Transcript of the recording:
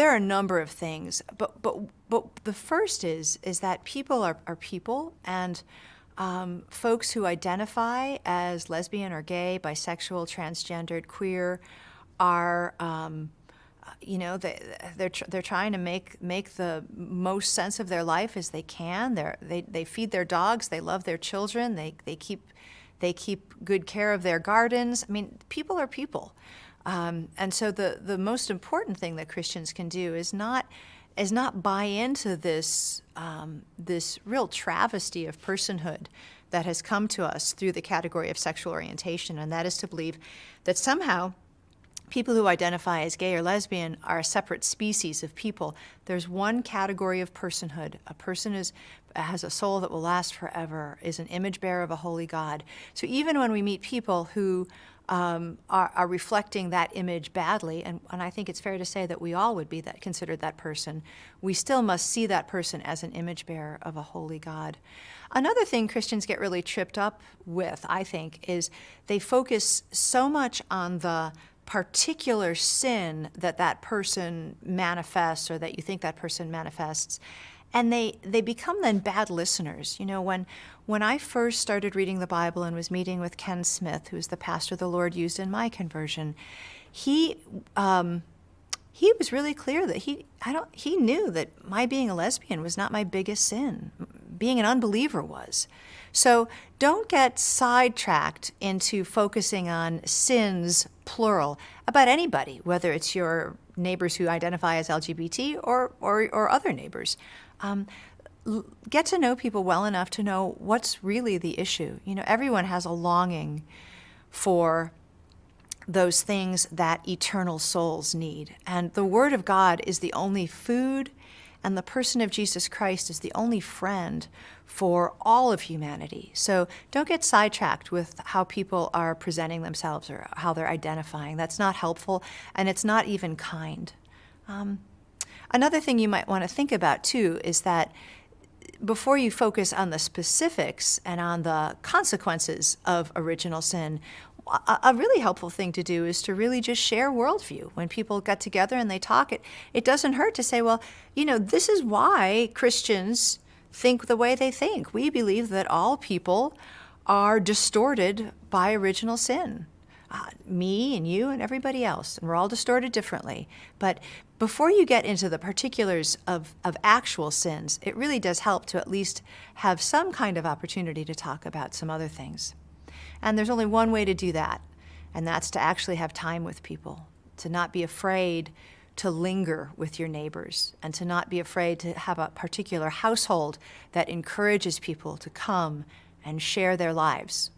there are a number of things, but the first is that people are people, and folks who identify as lesbian or gay, bisexual, transgendered, queer are they're trying to make the most sense of their life as they can. They feed their dogs, they love their children, they keep good care of their gardens. I mean, people are people. And so the most important thing that Christians can do is not buy into this real travesty of personhood that has come to us through the category of sexual orientation, and that is to believe that somehow people who identify as gay or lesbian are a separate species of people. There's one category of personhood. A person has a soul that will last forever, is an image bearer of a holy God. So even when we meet people who are reflecting that image badly, and I think it's fair to say that we all would be considered that person, we still must see that person as an image bearer of a holy God. Another thing Christians get really tripped up with, I think, is they focus so much on the particular sin that person manifests, or that you think that person manifests, and they become then bad listeners. You know, when I first started reading the Bible and was meeting with Ken Smith, who's the pastor the Lord used in my conversion, he was really clear that he knew that my being a lesbian was not my biggest sin. Being an unbeliever was. So don't get sidetracked into focusing on sins, plural, about anybody, whether it's your neighbors who identify as LGBT or other neighbors. Get to know people well enough to know what's really the issue. You know, everyone has a longing for those things that eternal souls need. And the Word of God is the only food, and the person of Jesus Christ is the only friend for all of humanity. So don't get sidetracked with how people are presenting themselves or how they're identifying. That's not helpful, and it's not even kind. Another thing you might want to think about, too, is that before you focus on the specifics and on the consequences of original sin, a really helpful thing to do is to really just share worldview. When people get together and they talk, it doesn't hurt to say, well, you know, this is why Christians think the way they think. We believe that all people are distorted by original sin. Me and you and everybody else, and we're all distorted differently. But before you get into the particulars of actual sins, it really does help to at least have some kind of opportunity to talk about some other things. And there's only one way to do that, and that's to actually have time with people, to not be afraid to linger with your neighbors, and to not be afraid to have a particular household that encourages people to come and share their lives